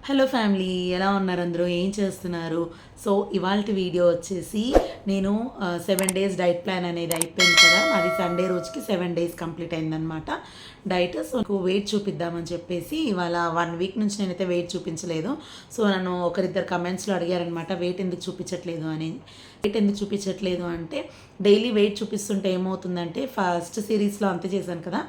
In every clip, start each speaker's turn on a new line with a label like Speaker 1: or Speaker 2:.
Speaker 1: Hello family, ఎలా ఉన్నారు? అందరూ ఏం చేస్తున్నారు? సో ఇవాల్టి వీడియో వచ్చేసి నేను 7 డేస్ డైట్ ప్లాన్ అనేది అయిపోయింది కదా. అది సండే రోజుకి 7 డేస్ కంప్లీట్ అయిందనమాట డైట్. సో నాకు వెయిట్ చూపిద్దామని చెప్పేసి ఇవాళ 1 వీక్ నుంచి నేనైతే వెయిట్ చూపించలేదు. సో నన్ను ఒకరిద్దరు కమెంట్స్లో అడిగారనమాట, వెయిట్ ఎందుకు చూపించట్లేదు అని. వెయిట్ ఎందుకు చూపించట్లేదు అంటే, డైలీ వెయిట్ చూపిస్తుంటే ఏమవుతుందంటే, ఫస్ట్ సిరీస్లో అంతే చేశాను కదా,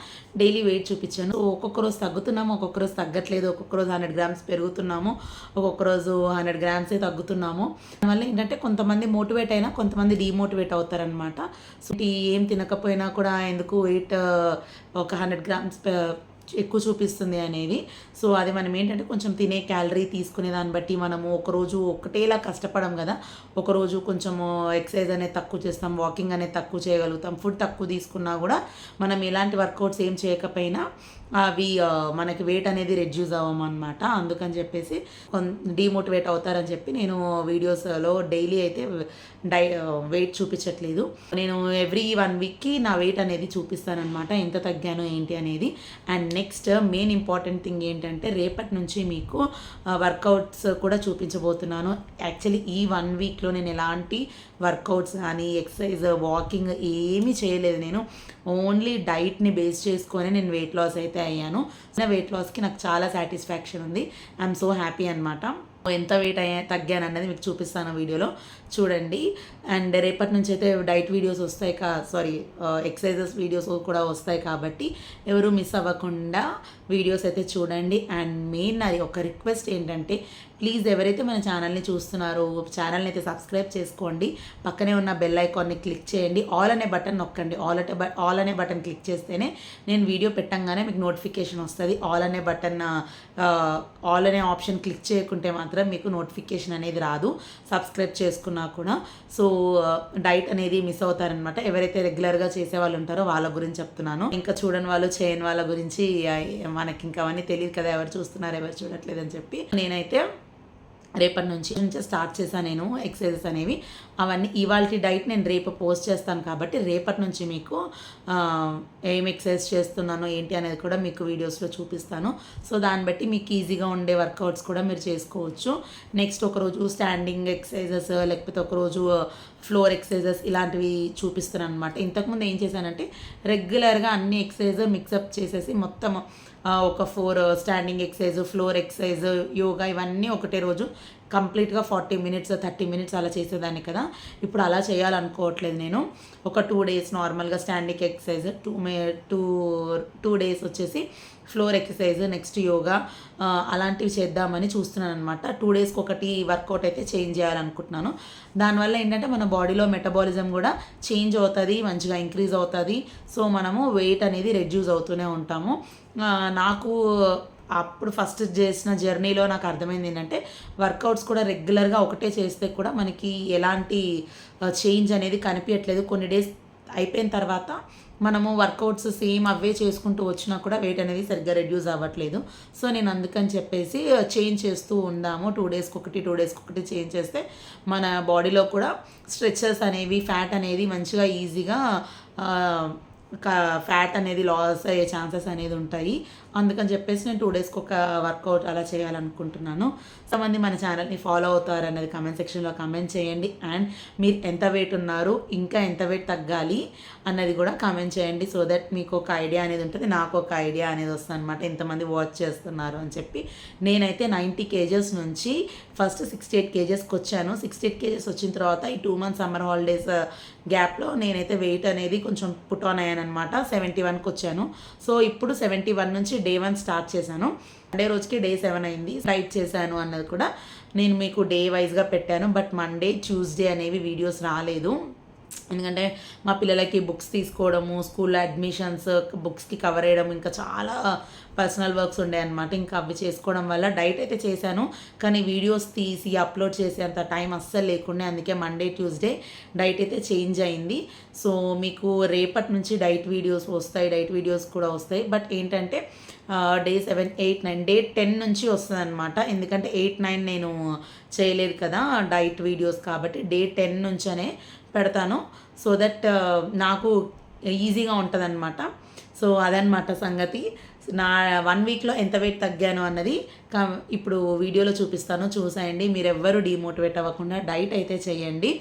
Speaker 1: డైలీ వెయిట్ చూపించాను. సో ఒక్కొక్క రోజు తగ్గుతున్నాము, ఒక్కొక్క రోజు తగ్గట్లేదు, ఒక్కొక్క రోజు 100 గ్రామ్స్ పెరుగుతున్నాము, ఒక్కొక్క రోజు 100 గ్రామ్సే తగ్గుతున్నాము. దానివల్ల ఏంటంటే కొంతమంది మోటివేట్ అయినా కొంతమంది డీమోటివేట్ అవుతారనమాట. సో ఏం తినకపోయినా కూడా ఎందుకు వెయిట్ ఒక 100 గ్రామ్స్ ఎక్కువ చూపిస్తుంది అనేది. సో అది మనం ఏంటంటే కొంచెం తినే క్యాలరీ తీసుకునే దాన్ని బట్టి మనము ఒకరోజు ఒకటేలా కష్టపడం కదా. ఒకరోజు కొంచెము ఎక్సర్సైజ్ అనేది తక్కువ చేస్తాం, వాకింగ్ అనేది తక్కువ చేయగలుగుతాం, ఫుడ్ తక్కువ తీసుకున్నా కూడా మనం ఎలాంటి వర్కౌట్స్ ఏం చేయకపోయినా అవి మనకి వెయిట్ అనేది రెడ్యూస్ అవ్వమన్నమాట. అందుకని చెప్పేసి డీమోటివేట్ అవుతారని చెప్పి నేను వీడియోస్లో డైలీ అయితే వెయిట్ చూపించట్లేదు. నేను ఎవ్రీ 1 వీక్కి నా వెయిట్ అనేది చూపిస్తానమాట, ఎంత తగ్గాను ఏంటి అనేది. And next main important thing ఏంటంటే, రేపటి నుంచి మీకు వర్కౌట్స్ కూడా చూపించబోతున్నాను. యాక్చువల్లీ ఈ 1 వీక్లో నేను ఎలాంటి వర్కౌట్స్ కానీ ఎక్సర్సైజ్ వాకింగ్ ఏమీ చేయలేదు. నేను ఓన్లీ డైట్ని బేస్ చేసుకొని నేను వెయిట్ లాస్ అయితే అయ్యాను. వెయిట్ లాస్కి నాకు చాలా సాటిస్ఫాక్షన్ ఉంది. ఐఎమ్ సో హ్యాపీ అనమాట. ఎంత వెయిట్ తగ్గాను అన్నది మీకు చూపిస్తాను వీడియోలో, చూడండి. అండ్ రేపటి నుంచి అయితే డైట్ వీడియోస్ వస్తాయి ఎక్సర్సైజెస్ వీడియోస్ కూడా వస్తాయి కాబట్టి ఎవరు మిస్ అవ్వకుండా వీడియోస్ అయితే చూడండి. అండ్ మెయిన్ అది ఒక రిక్వెస్ట్ ఏంటంటే, ప్లీజ్ ఎవరైతే మన ఛానల్ని చూస్తున్నారో ఛానల్ని అయితే సబ్స్క్రైబ్ చేసుకోండి, పక్కనే ఉన్న బెల్ ఐకాన్ని క్లిక్ చేయండి, ఆల్ అనే బటన్ నొక్కండి. ఆల్ అనే బటన్ క్లిక్ చేస్తేనే నేను వీడియో పెట్టంగానే మీకు నోటిఫికేషన్ వస్తుంది. ఆల్ అనే ఆప్షన్ క్లిక్ చేయకుంటే మాత్రం మీకు నోటిఫికేషన్ అనేది రాదు, సబ్స్క్రైబ్ చేసుకున్నా కూడా. సో డైట్ అనేది మిస్ అవుతారనమాట. ఎవరైతే రెగ్యులర్గా చేసే వాళ్ళు ఉంటారో వాళ్ళ గురించి చెప్తున్నాను. ఇంకా చూడని వాళ్ళు చేయని వాళ్ళ గురించి మనకి ఇంకా అవన్నీ తెలియదు కదా, ఎవరు చూస్తున్నారు ఎవరు చూడట్లేదు అని చెప్పి. నేనైతే రేపటి నుంచి స్టార్ట్ చేశాను నేను ఎక్సర్సైజెస్ అనేవి. అవన్నీ ఇవాల్టి డైట్ నేను రేపు పోస్ట్ చేస్తాను కాబట్టి రేపటి నుంచి మీకు ఏం ఎక్సర్సైజ్ చేస్తున్నానో ఏంటి అనేది కూడా మీకు వీడియోస్లో చూపిస్తాను. సో దాన్ని బట్టి మీకు ఈజీగా ఉండే వర్కౌట్స్ కూడా మీరు చేసుకోవచ్చు. నెక్స్ట్ ఒకరోజు స్టాండింగ్ ఎక్సర్సైజెస్, లేకపోతే ఒకరోజు ఫ్లోర్ ఎక్సర్సైజెస్ ఇలాంటివి చూపిస్తున్నాను అనమాట. ఇంతకుముందు ఏం చేశానంటే, రెగ్యులర్గా అన్ని ఎక్సర్సైజ్ మిక్సప్ చేసేసి మొత్తం ఒక 4 standing exercise, floor exercise, yoga ఇవన్నీ ఒకటే రోజు కంప్లీట్గా 40 మినిట్స్ 30 మినిట్స్ అలా చేసేదాన్ని కదా. ఇప్పుడు అలా చేయాలనుకోవట్లేదు. నేను ఒక 2 డేస్ నార్మల్గా స్టాండింగ్ ఎక్సర్సైజ్, 2 డేస్ వచ్చేసి ఫ్లోర్ ఎక్సర్సైజ్, నెక్స్ట్ యోగా అలాంటివి చేద్దామని చూస్తున్నాను అనమాట. 2 డేస్కి ఒకటి వర్కౌట్ అయితే చేంజ్ చేయాలనుకుంటున్నాను. దానివల్ల ఏంటంటే మన బాడీలో మెటబాలిజం కూడా చేంజ్ అవుతుంది, మంచిగా ఇంక్రీజ్ అవుతుంది. సో మనము వెయిట్ అనేది రెడ్యూస్ అవుతూనే ఉంటాము. నాకు అప్పుడు ఫస్ట్ చేసిన జర్నీలో నాకు అర్థమైంది ఏంటంటే, వర్కౌట్స్ కూడా రెగ్యులర్గా ఒకటే చేస్తే కూడా మనకి ఎలాంటి చేంజ్ అనేది కనిపించట్లేదు. కొన్ని డేస్ అయిపోయిన తర్వాత మనము వర్కౌట్స్ సేమ్ అవే చేసుకుంటూ వచ్చినా కూడా వెయిట్ అనేది సరిగ్గా రెడ్యూస్ అవ్వట్లేదు. సో నేను అందుకని చెప్పేసి చేంజ్ చేస్తూ ఉందాము. 2 డేస్కి ఒకటి చేంజ్ చేస్తే మన బాడీలో కూడా స్ట్రెచెస్ అనేవి, ఫ్యాట్ అనేది మంచిగా ఈజీగా ఫ్యాట్ అనేది లాస్ అయ్యే ఛాన్సెస్ అనేది ఉంటాయి. అందుకని చెప్పేసి నేను 2 డేస్కి ఒక వర్కౌట్ అలా చేయాలనుకుంటున్నాను. కొంతమంది మన ఛానల్ని ఫాలో అవుతారు అనేది కామెంట్ సెక్షన్లో కామెంట్ చేయండి. అండ్ మీరు ఎంత వెయిట్ ఉన్నారు, ఇంకా ఎంత వెయిట్ తగ్గాలి అన్నది కూడా కామెంట్ చేయండి. సో దట్ మీకు ఒక ఐడియా అనేది ఉంటుంది, నాకు ఒక ఐడియా అనేది వస్తుంది అనమాట, ఎంతమంది వాచ్ చేస్తున్నారు అని చెప్పి. నేనైతే 90 kgs నుంచి ఫస్ట్ 68 kgsకి వచ్చాను. 68 kgs వచ్చిన తర్వాత ఈ 2 months సమ్మర్ హాలిడేస్ గ్యాప్లో నేనైతే వెయిట్ అనేది కొంచెం పుట్ ఆన్ అయ్యాను అనమాట. 71కి వచ్చాను. సో ఇప్పుడు 71 నుంచి డే 1 స్టార్ట్ చేశాను. మండే రోజుకి డే 7 అయింది. డైట్ చేశాను అన్నది కూడా నేను మీకు డే వైజ్గా పెట్టాను. బట్ మండే, ట్యూస్డే అనేవి వీడియోస్ రాలేదు. ఎందుకంటే మా పిల్లలకి బుక్స్ తీసుకోవడము, స్కూల్లో అడ్మిషన్స్, బుక్స్కి కవర్ చేయడం, ఇంకా చాలా పర్సనల్ వర్క్స్ ఉండే అనమాట. ఇంకా అవి చేసుకోవడం వల్ల డైట్ అయితే చేశాను, కానీ వీడియోస్ తీసి అప్లోడ్ చేసేంత టైం అస్సలు లేకుండా, అందుకే మండే, ట్యూస్డే డైట్ అయితే చేంజ్ అయింది. సో మీకు రేపటి నుంచి డైట్ వీడియోస్ కూడా వస్తాయి. బట్ ఏంటంటే డే 7, 8, 9, డే 10 నుంచి వస్తుంది అనమాట. ఎందుకంటే 8, 9 నేను చేయలేదు కదా డైట్ వీడియోస్, కాబట్టి డే 10 నుంచనే పెడతాను. సో దట్ నాకు ఈజీగా ఉంటుంది అనమాట. సో అదనమాట సంగతి. నా 1 వీక్లో ఎంత వెయిట్ తగ్గాను అన్నది ఇప్పుడు వీడియోలో చూపిస్తాను, చూసేయండి. మీరు ఎవ్వరూ డీమోటివేట్ అవ్వకుండా డైట్ అయితే చేయండి.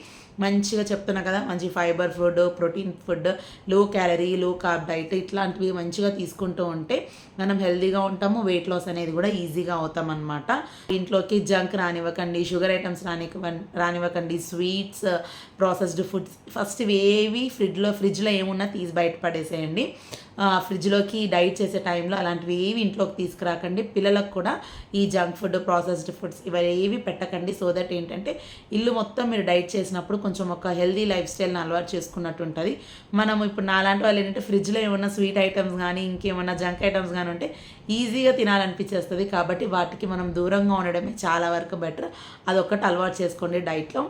Speaker 1: మంచిగా చెప్తున్నా కదా, మంచి fibre food, protein food, low calorie లో కార్బ్ డైట్ ఇట్లాంటివి మంచిగా తీసుకుంటూ ఉంటే మనం హెల్తీగా ఉంటాము, వెయిట్ లాస్ అనేది కూడా ఈజీగా అవుతాం అనమాట. ఇంట్లోకి జంక్ రానివ్వకండి, షుగర్ ఐటమ్స్ రానివ్వకండి, స్వీట్స్, ప్రాసెస్డ్ ఫుడ్స్ ఫస్ట్ ఏవి ఫ్రిడ్జ్లో ఏమున్నా తీసి బయట పడేసేయండి. ఫ్రిడ్జ్లోకి డైట్ చేసే టైంలో అలాంటివి ఏవి ఇంట్లోకి తీసుకురాకండి. పిల్లలకు కూడా ఈ జంక్ ఫుడ్, ప్రాసెస్డ్ ఫుడ్స్ ఇవి ఏవి పెట్టకండి. సో దట్ ఏంటంటే ఇల్లు మొత్తం మీరు డైట్ చేసినప్పుడు కొంచెం ఒక హెల్దీ లైఫ్ స్టైల్ని అలవాటు చేసుకున్నట్టు ఉంటుంది. మనం ఇప్పుడు నాలాంటి వాళ్ళు ఏంటంటే ఫ్రిడ్జ్లో ఏమన్నా స్వీట్ ఐటమ్స్ కానీ ఇంకేమన్నా జంక్ ఐటమ్స్ కానీ ఉంటే ఈజీగా తినాలనిపించేస్తుంది. కాబట్టి వాటికి మనం దూరంగా ఉండడమే చాలా వరకు బెటర్. అదొక్కటి అలవాటు చేసుకోండి డైట్లో.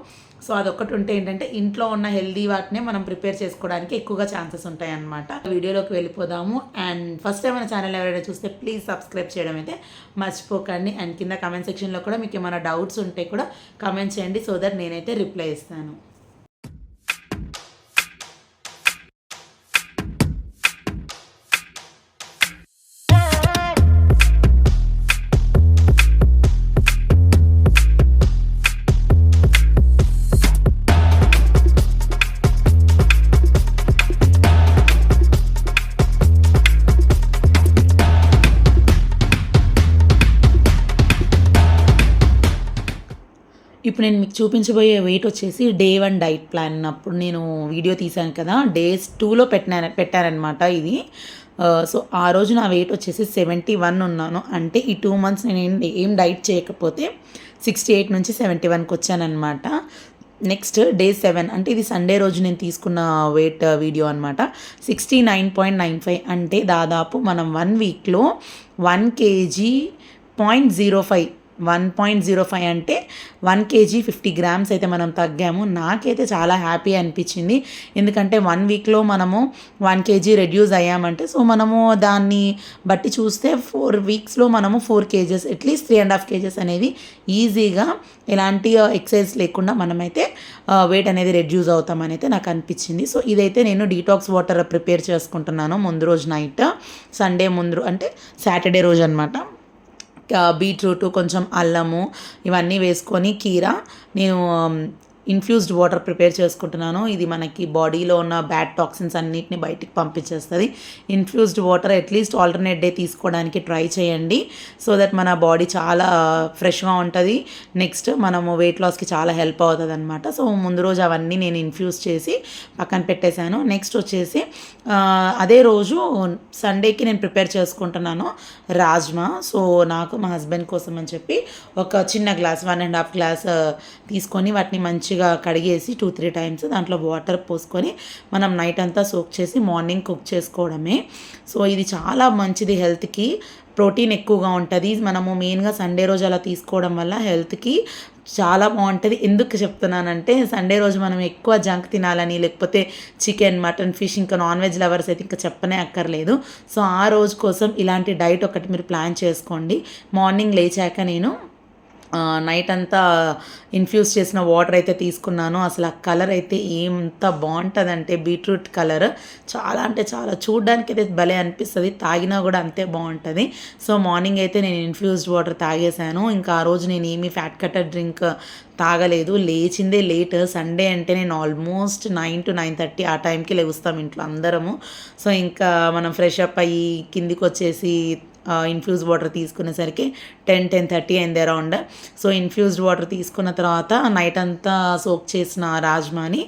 Speaker 1: సో అదొక్కటి ఉంటే ఏంటంటే ఇంట్లో ఉన్న హెల్దీ వాటినే మనం ప్రిపేర్ చేసుకోవడానికి ఎక్కువగా ఛాన్సెస్ ఉంటాయి అన్నమాట. వీడియోలోకి వెళ్ళిపోదాము. అండ్ ఫస్ట్ టైం మన ఛానల్ ఎవరైనా చూస్తే ప్లీజ్ సబ్స్క్రైబ్ చేయడం అయితే మర్చిపోకండి. అండ్ కింద కమెంట్ సెక్షన్లో కూడా మీకు ఏమైనా డౌట్స్ ఉంటే కూడా కమెంట్ చేయండి, సో దట్ నేనైతే రిప్లై ఇస్తాను. ఇప్పుడు నేను మీకు చూపించబోయే వెయిట్ వచ్చేసి డే 1 డైట్ ప్లాన్. అప్పుడు నేను వీడియో తీశాను కదా, డేస్ 2లో పెట్టానమాట ఇది. సో ఆ రోజు నా వెయిట్ వచ్చేసి 71 ఉన్నాను. అంటే ఈ 2 months నేను ఏం డైట్ చేయకపోతే 68 నుంచి 71కి వచ్చానమాట. నెక్స్ట్ డే 7 అంటే ఇది సండే రోజు నేను తీసుకున్న వెయిట్ వీడియో అనమాట. 69.95 అంటే దాదాపు మనం 1 వీక్లో 1 kg 1.05 అంటే 1 kg 50 grams అయితే మనం తగ్గాము. నాకైతే చాలా హ్యాపీ అనిపించింది. ఎందుకంటే 1 వీక్లో మనము 1 kg రెడ్యూస్ అయ్యామంటే సో మనము దాన్ని బట్టి చూస్తే 4 వీక్స్లో మనము 4 kgs అట్లీస్ట్ 3.5 kgs అనేది ఈజీగా ఎలాంటి ఎక్సర్సైజ్ లేకుండా మనమైతే వెయిట్ అనేది రెడ్యూస్ అవుతామని అయితే నాకు అనిపించింది. సో ఇదైతే నేను డీటాక్స్ వాటర్ ప్రిపేర్ చేసుకుంటున్నాను ముందు రోజు నైట్, సండే ముందు అంటే సాటర్డే రోజు అనమాట. బీట్రూట్, కొంచెం అల్లము ఇవన్నీ వేసుకొని కీరా నేను ఇన్ఫ్యూజ్డ్ వాటర్ ప్రిపేర్ చేసుకుంటున్నాను. ఇది మనకి బాడీలో ఉన్న బ్యాడ్ టాక్సిన్స్ అన్నిటిని బయటికి పంపించేస్తుంది. Infused water at least alternate day తీసుకోవడానికి ట్రై చేయండి. సో దట్ మన బాడీ చాలా ఫ్రెష్గా ఉంటుంది. నెక్స్ట్ మనము వెయిట్ లాస్కి చాలా హెల్ప్ అవుతుంది అనమాట. సో ముందు రోజు అవన్నీ నేను ఇన్ఫ్యూజ్ చేసి పక్కన పెట్టేశాను. నెక్స్ట్ వచ్చేసి అదే రోజు సండేకి నేను ప్రిపేర్ చేసుకుంటున్నాను రాజ్మా. సో నాకు మా హస్బెండ్ కోసం అని చెప్పి ఒక చిన్న గ్లాస్ 1.5 గ్లాస్ తీసుకొని వాటిని మంచిగా కడిగేసి 2-3 times దాంట్లో వాటర్ పోసుకొని మనం నైట్ అంతా సోక్ చేసి మార్నింగ్ కుక్ చేసుకోవడమే. సో ఇది చాలా మంచిది హెల్త్కి. ప్రోటీన్ ఎక్కువగా ఉంటుంది. మనము మెయిన్గా సండే రోజు అలా తీసుకోవడం వల్ల హెల్త్కి చాలా బాగుంటుంది. ఎందుకు చెప్తున్నానంటే సండే రోజు మనం ఎక్కువ జంక్ తినాలని, లేకపోతే చికెన్, మటన్, ఫిష్, ఇంకా నాన్ వెజ్ లవర్స్ అయితే ఇంకా చెప్పనే అక్కర్లేదు. సో ఆ రోజు కోసం ఇలాంటి డైట్ ఒకటి మీరు ప్లాన్ చేసుకోండి. మార్నింగ్ లేచాక నేను నైట్ అంతా ఇన్ఫ్యూజ్ చేసిన వాటర్ అయితే తీసుకున్నాను. అసలు ఆ కలర్ అయితే ఎంత బాగుంటుందంటే బీట్రూట్ కలర్ చాలా అంటే చాలా చూడడానికి అయితే భలే అనిపిస్తుంది, తాగినా కూడా అంతే బాగుంటుంది. సో మార్నింగ్ అయితే నేను ఇన్ఫ్యూజ్డ్ వాటర్ తాగేశాను. ఇంకా ఆ రోజు నేను ఏమీ ఫ్యాట్ కటర్ డ్రింక్ తాగలేదు. లేచిందే లేట్. సండే అంటే నేను ఆల్మోస్ట్ 9 to 9:30 ఆ టైంకి లేస్తాం ఇంట్లో అందరము. సో ఇంకా మనం ఫ్రెష్ అప్ అయ్యి కిందికి వచ్చేసి ఇన్ఫ్యూజ్ వాటర్ తీసుకునేసరికి 10-10:30 అయింది అరౌండ్. సో ఇన్ఫ్యూజ్డ్ వాటర్ తీసుకున్న తర్వాత నైట్ అంతా సోక్ చేసిన రాజ్మాని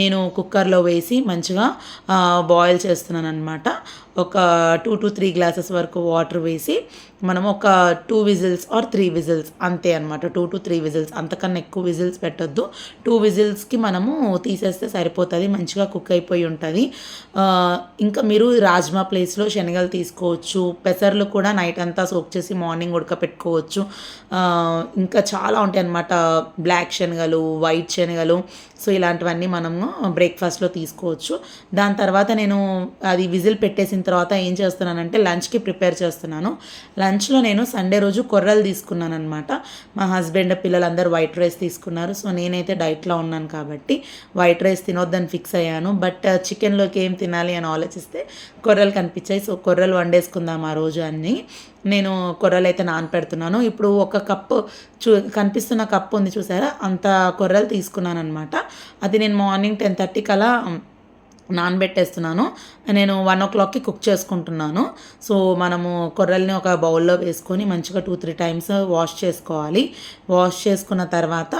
Speaker 1: నేను కుక్కర్లో వేసి మంచిగా బాయిల్ చేస్తున్నాను అనమాట. ఒక 2 to 3 glasses వరకు వాటర్ వేసి మనం ఒక 2 whistles or 3 whistles అంతే అనమాట. 2 to 3 whistles, అంతకన్నా ఎక్కువ విజిల్స్ పెట్టొద్దు. 2 whistles మనము తీసేస్తే సరిపోతుంది, మంచిగా కుక్ అయిపోయి ఉంటుంది. ఇంకా మీరు రాజ్మా ప్లేస్లో శనగలు తీసుకోవచ్చు. పెసర్లు కూడా నైట్ అంతా సోక్ చేసి మార్నింగ్ ఉడకపెట్టుకోవచ్చు. ఇంకా చాలా ఉంటాయి అన్నమాట, బ్లాక్ శనగలు, వైట్ శనగలు. సో ఇలాంటివన్నీ మనము బ్రేక్ఫాస్ట్లో తీసుకోవచ్చు. దాని తర్వాత నేను అది విజిల్ పెట్టేసిన చేసిన తర్వాత ఏం చేస్తున్నానంటే లంచ్కి ప్రిపేర్ చేస్తున్నాను. లంచ్లో నేను సండే రోజు కొర్రలు తీసుకున్నాను అనమాట. మా హస్బెండ్ పిల్లలందరూ వైట్ రైస్ తీసుకున్నారు. సో నేనైతే డైట్లో ఉన్నాను కాబట్టి వైట్ రైస్ తినొద్దని ఫిక్స్ అయ్యాను. బట్ చికెన్లోకి ఏం తినాలి అని ఆలోచిస్తే కొర్రలు కనిపించాయి. సో కొర్రలు వండేసుకుందాం ఆ రోజు అని నేను కొర్రలు అయితే నానపెడుతున్నాను. ఇప్పుడు ఒక కప్పు కనిపిస్తున్న కప్పు ఉంది చూసారా, అంత కొర్రలు తీసుకున్నాను అనమాట. అది నేను మార్నింగ్ 10:30 కలా నానబెట్టేస్తున్నాను. నేను 1 o'clockకి కుక్ చేసుకుంటున్నాను. సో మనము కొర్రల్ని ఒక బౌల్లో వేసుకొని మంచిగా 2-3 టైమ్స్ వాష్ చేసుకోవాలి. వాష్ చేసుకున్న తర్వాత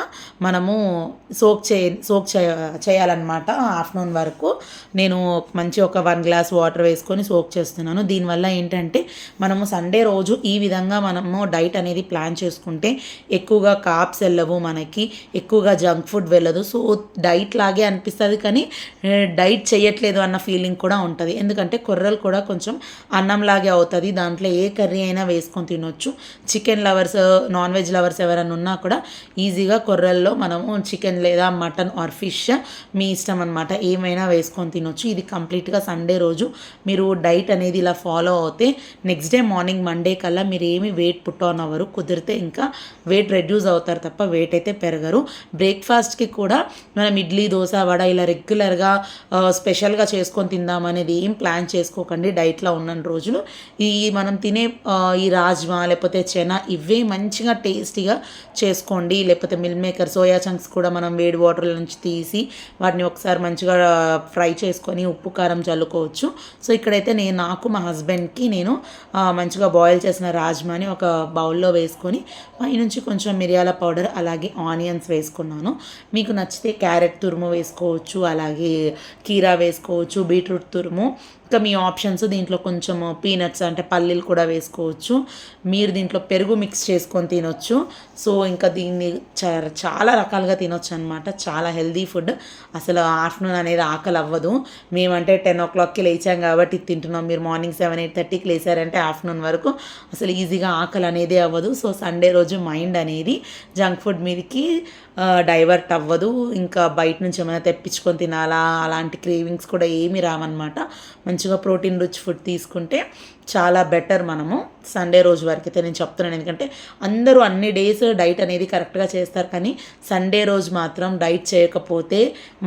Speaker 1: మనము సోక్ చేయాలన్నమాట. ఆఫ్టర్నూన్ వరకు నేను మంచి ఒక 1 గ్లాస్ వాటర్ వేసుకొని సోక్ చేస్తున్నాను. దీనివల్ల ఏంటంటే మనము సండే రోజు ఈ విధంగా మనము డైట్ అనేది ప్లాన్ చేసుకుంటే ఎక్కువగా కార్బ్స్ వెళ్ళవు, మనకి ఎక్కువగా జంక్ ఫుడ్ వెళ్ళదు. సో డైట్ లాగే అనిపిస్తుంది కానీ డైట్ చేయట్లేదు అన్న ఫీలింగ్ కూడా ఉంటుంది. ఎందుకంటే కొర్రలు కూడా కొంచెం అన్నంలాగే అవుతుంది. దాంట్లో ఏ కర్రీ అయినా వేసుకొని తినొచ్చు. Chicken lovers, non veg lovers ఎవరైనా ఉన్నా కూడా ఈజీగా కొర్రల్లో మనము చికెన్ లేదా మటన్ ఆర్ ఫిష్ మీ ఇష్టం అనమాట, ఏమైనా వేసుకొని తినొచ్చు. ఇది కంప్లీట్గా సండే రోజు మీరు డైట్ అనేది ఇలా ఫాలో అవుతే నెక్స్ట్ డే మార్నింగ్ మండే కల్లా మీరు ఏమి వెయిట్ పుట్ ఆన్ అవ్వరు. కుదిరితే ఇంకా వెయిట్ రెడ్యూస్ అవుతారు తప్ప వెయిట్ అయితే పెరగరు. బ్రేక్ఫాస్ట్కి కూడా మనం ఇడ్లీ, దోశ, వడ ఇలా రెగ్యులర్గా స్పెషల్గా చేసుకొని తిందామనేది ఏం ప్లాన్ చేసుకోకండి. డైట్లో ఉన్న రోజులు ఈ మనం తినే ఈ రాజ్మా లేకపోతే చెనా ఇవే మంచిగా టేస్టీగా చేసుకోండి. లేకపోతే మిల్ మేకర్, సోయా చంక్స్ కూడా మనం వేడి వాటర్ నుంచి తీసి వాటిని ఒకసారి మంచిగా ఫ్రై చేసుకొని ఉప్పు కారం చల్లుకోవచ్చు. సో ఇక్కడైతే నాకు మా హస్బెండ్కి నేను మంచిగా బాయిల్ చేసిన రాజ్మాని ఒక బౌల్లో వేసుకొని పైనుంచి కొంచెం మిరియాల పౌడర్ అలాగే ఆనియన్స్ వేసుకున్నాను. మీకు నచ్చితే క్యారెట్ తురుము వేసుకోవచ్చు, అలాగే కీరా వేసుకోవచ్చు, బీట్రూట్ తురుము, ఇంకా మీ ఆప్షన్స్. దీంట్లో కొంచెం పీనట్స్ అంటే పల్లీలు కూడా వేసుకోవచ్చు. మీరు దీంట్లో పెరుగు మిక్స్ చేసుకొని తినొచ్చు. సో ఇంకా దీన్ని చాలా రకాలుగా తినొచ్చు అనమాట. చాలా హెల్దీ ఫుడ్. అసలు ఆఫ్టర్నూన్ అనేది ఆకలి అవ్వదు. మేమంటే 10 o'clockకి లేచాం కాబట్టి తింటున్నాం. మీరు మార్నింగ్ 7-8:30కి లేచారంటే ఆఫ్టర్నూన్ వరకు అసలు ఈజీగా ఆకలి అనేది అవ్వదు. సో సండే రోజు మైండ్ అనేది జంక్ ఫుడ్ మీదకి డైవర్ట్ అవ్వదు. ఇంకా బయట నుంచి ఏమైనా తెప్పించుకొని తినాలా అలాంటి క్రేవింగ్స్ కూడా ఏమీ రావన్నమాట. మంచిగా ప్రోటీన్ రిచ్ ఫుడ్ తీసుకుంటే చాలా బెటర్. మనము సండే రోజు వరకు అయితే నేను చెప్తున్నాను. ఎందుకంటే అందరూ అన్ని డేస్ డైట్ అనేది కరెక్ట్గా చేస్తారు, కానీ సండే రోజు మాత్రం డైట్ చేయకపోతే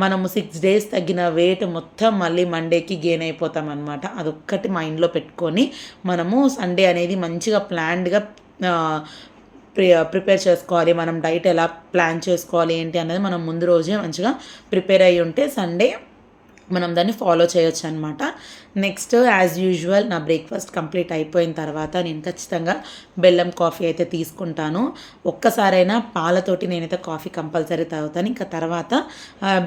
Speaker 1: మనము 6 days తగ్గిన వెయిట్ మొత్తం మళ్ళీ మండేకి గెయిన్ అయిపోతాం అనమాట. అదొక్కటి మైండ్లో పెట్టుకొని మనము సండే అనేది మంచిగా ప్లాన్డ్గా ప్రిపేర్ చేసుకోవాలి. మనం డైట్ ఎలా ప్లాన్ చేసుకోవాలి ఏంటి అనేది మనం ముందు రోజే మంచిగా ప్రిపేర్ అయ్యి ఉంటే సండే మనం దాన్ని ఫాలో చేయొచ్చు అనమాట. నెక్స్ట్ యాజ్ యూజువల్ నా బ్రేక్ఫాస్ట్ కంప్లీట్ అయిపోయిన తర్వాత నేను ఖచ్చితంగా బెల్లం కాఫీ అయితే తీసుకుంటాను. ఒక్కసారైనా పాలతోటి నేనైతే కాఫీ కంపల్సరీ తాగుతాను. ఇంకా తర్వాత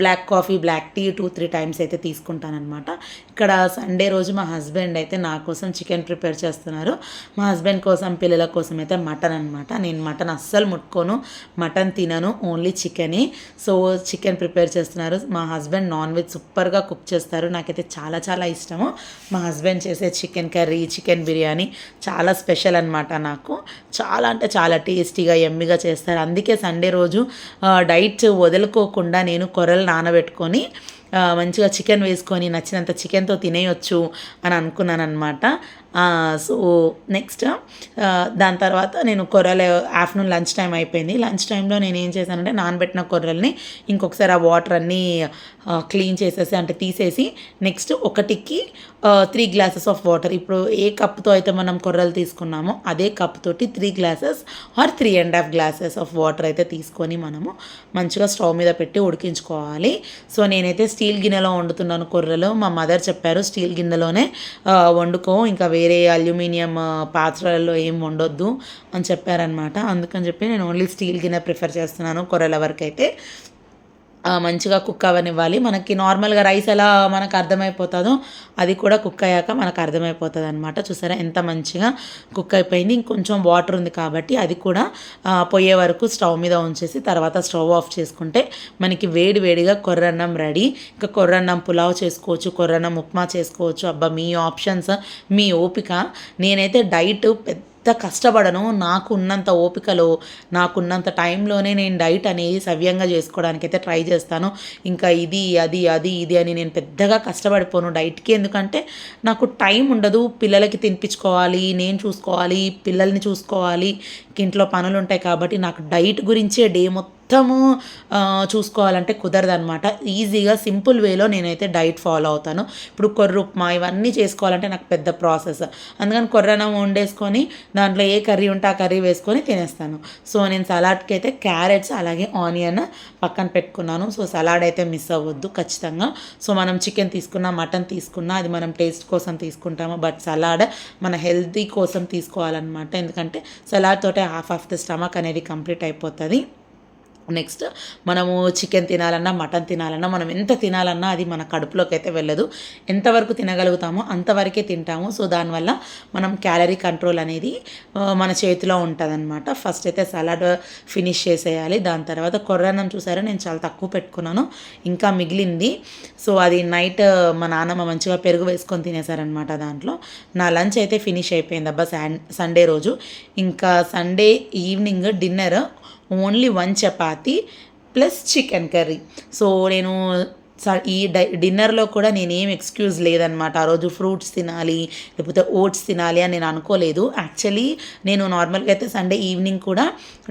Speaker 1: black coffee, black tea 2-3 times అయితే తీసుకుంటాను అనమాట. ఇక్కడ సండే రోజు మా హస్బెండ్ అయితే నా కోసం చికెన్ ప్రిపేర్ చేస్తున్నారు. మా హస్బెండ్ కోసం, పిల్లల కోసం అయితే మటన్ అనమాట. నేను మటన్ అస్సలు ముట్టుకోను, మటన్ తినను, ఓన్లీ చికెనే. సో చికెన్ ప్రిపేర్ చేస్తున్నారు. మా హస్బెండ్ నాన్ వెజ్ సూపర్గా కుక్ చేస్తారు. నాకైతే చాలా చాలా ఇష్టము. మా హస్బెండ్ చేసే చికెన్ కర్రీ, చికెన్ బిర్యానీ చాలా స్పెషల్ అనమాట. నాకు చాలా అంటే చాలా టేస్టీగా యమ్మీగా చేస్తారు. అందుకే సండే రోజు డైట్ వదులుకోకుండా నేను కొర్రలు నానబెట్టుకొని మంచిగా చికెన్ వేసుకొని నచ్చినంత చికెన్తో తినేయొచ్చు అని అనుకున్నాను అనమాట. సో నెక్స్ట్ దాని తర్వాత నేను కొర్రలు ఆఫ్టర్నూన్ లంచ్ టైం అయిపోయింది. లంచ్ టైంలో నేను ఏం చేశానంటే నానబెట్టిన కొర్రల్ని ఇంకొకసారి ఆ వాటర్ అన్నీ క్లీన్ చేసేసి అంటే తీసేసి నెక్స్ట్ ఒకటికి 3 glasses ఆఫ్ వాటర్. ఇప్పుడు ఏ కప్తో అయితే మనం కొర్రలు తీసుకున్నామో అదే కప్తోటి 3 glasses or 3.5 glasses of water అయితే తీసుకొని మనము మంచిగా స్టవ్ మీద పెట్టి ఉడికించుకోవాలి. సో నేనైతే స్టీల్ గిన్నెలో వండుతున్నాను కొర్రలు. మా మదర్ చెప్పారు స్టీల్ గిన్నెలోనే వండుకో, ఇంకా వేరే అల్యూమినియం పాత్రలలో ఏం వండొద్దు అని చెప్పారనమాట. అందుకని చెప్పి నేను ఓన్లీ స్టీల్ గిన్నె ప్రిఫర్ చేస్తున్నాను కొర్రల వరకు అయితే. మంచిగా కుక్ అవ్వనివ్వాలి. మనకి నార్మల్గా రైస్ ఎలా మనకు అర్థమైపోతుందో అది కూడా కుక్ అయ్యాక మనకు అర్థమైపోతుంది అనమాట. చూసారా ఎంత మంచిగా కుక్ అయిపోయింది. ఇంకొంచెం వాటర్ ఉంది కాబట్టి అది కూడా పోయే వరకు స్టవ్ మీద ఉంచేసి తర్వాత స్టవ్ ఆఫ్ చేసుకుంటే మనకి వేడి వేడిగా కొర్రన్నం రెడీ. ఇంకా కొర్రన్నం పులావ్ చేసుకోవచ్చు, కొర్రన్నం ఉప్మా చేసుకోవచ్చు. అబ్బా మీ ఆప్షన్స్, మీ ఓపిక. నేనైతే డైట్ కష్టపడను. నాకు ఉన్నంత ఓపికలో, నాకున్నంత టైంలోనే నేను డైట్ అనేది సవ్యంగా చేసుకోవడానికైతే ట్రై చేస్తాను. ఇంకా ఇది, అది, అది, ఇది అని నేను పెద్దగా కష్టపడిపోను డైట్‌కి. ఎందుకంటే నాకు టైం ఉండదు. పిల్లలకి తినిపించుకోవాలి, నేను చూసుకోవాలి, పిల్లల్ని చూసుకోవాలి, ఇంట్లో పనులుంటాయి కాబట్టి నాకు డైట్ గురించే డే మొత్తము చూసుకోవాలంటే కుదరదనమాట. ఈజీగా సింపుల్ వేలో నేనైతే డైట్ ఫాలో అవుతాను. ఇప్పుడు కొర్ర ఉప్మా ఇవన్నీ చేసుకోవాలంటే నాకు పెద్ద ప్రాసెస్. అందుకని కొర్రన్నం వండేసుకొని దాంట్లో ఏ కర్రీ ఉంటే ఆ కర్రీ వేసుకొని తినేస్తాను. సో నేను సలాడ్కి అయితే క్యారెట్స్ అలాగే ఆనియన్ పక్కన పెట్టుకున్నాను. సో సలాడ్ అయితే మిస్ అవ్వద్దు ఖచ్చితంగా. సో మనం చికెన్ తీసుకున్నా, మటన్ తీసుకున్నా అది మనం టేస్ట్ కోసం తీసుకుంటాము. బట్ సలాడ్ మన హెల్తీ కోసం తీసుకోవాలన్నమాట. ఎందుకంటే సలాడ్ తోటే హాఫ్ ఆఫ్ ద స్టమక్ అనేది కంప్లీట్ అయిపోతుంది. నెక్స్ట్ మనము చికెన్ తినాలన్నా, మటన్ తినాలన్నా, మనం ఎంత తినాలన్నా అది మన కడుపులోకి అయితే వెళ్ళదు. ఎంతవరకు తినగలుగుతామో అంతవరకే తింటాము. సో దానివల్ల మనం క్యాలరీ కంట్రోల్ అనేది మన చేతిలో ఉంటుందన్నమాట. ఫస్ట్ అయితే సలాడ్ ఫినిష్ చేసేయాలి. దాని తర్వాత కొర్రన్నం చూసారా నేను చాలా తక్కువ పెట్టుకున్నాను, ఇంకా మిగిలింది. సో అది నైట్ మా నాన్నమ్మ మంచిగా పెరుగు వేసుకొని తినేసారనమాట. దాంట్లో నా లంచ్ అయితే ఫినిష్ అయిపోయింది అబ్బా సండే రోజు. ఇంకా Sunday evening dinner only 1 chapati plus chicken curry. So నేను ఈ డిన్నర్లో కూడా నేనేం ఎక్స్క్యూజ్ లేదనమాట. ఆ రోజు ఫ్రూట్స్ తినాలి లేకపోతే ఓట్స్ తినాలి అని నేను అనుకోలేదు. యాక్చువల్లీ నేను నార్మల్గా అయితే సండే ఈవినింగ్ కూడా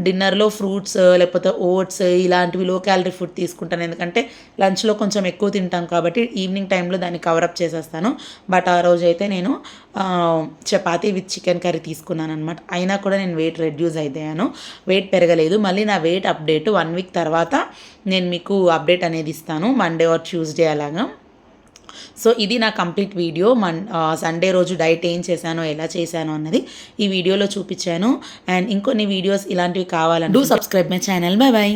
Speaker 1: డిన్నర్లో ఫ్రూట్స్ లేకపోతే ఓట్స్ ఇలాంటివి లో క్యాలరీ ఫుడ్ తీసుకుంటాను. ఎందుకంటే లంచ్లో కొంచెం ఎక్కువ తింటాం కాబట్టి ఈవినింగ్ టైంలో దాన్ని కవరప్ చేసేస్తాను. బట్ ఆ రోజు అయితే నేను చపాతీ విత్ చికెన్ కర్రీ తీసుకున్నాను అనమాట. అయినా కూడా నేను వెయిట్ రెడ్యూస్ అయ్యాను, వెయిట్ పెరగలేదు. మళ్ళీ నా వెయిట్ అప్డేట్ 1 వీక్ తర్వాత నేను మీకు అప్డేట్ అనేది ఇస్తాను, మండే ఆర్ ట్యూస్డే అలాగా. సో ఇది నా కంప్లీట్ వీడియో. సండే రోజు డైట్ ఏం చేశానో, ఎలా చేశానో అన్నది ఈ వీడియోలో చూపించాను. అండ్ ఇంకొన్ని వీడియోస్ ఇలాంటివి కావాలంటే do subscribe my channel. By by.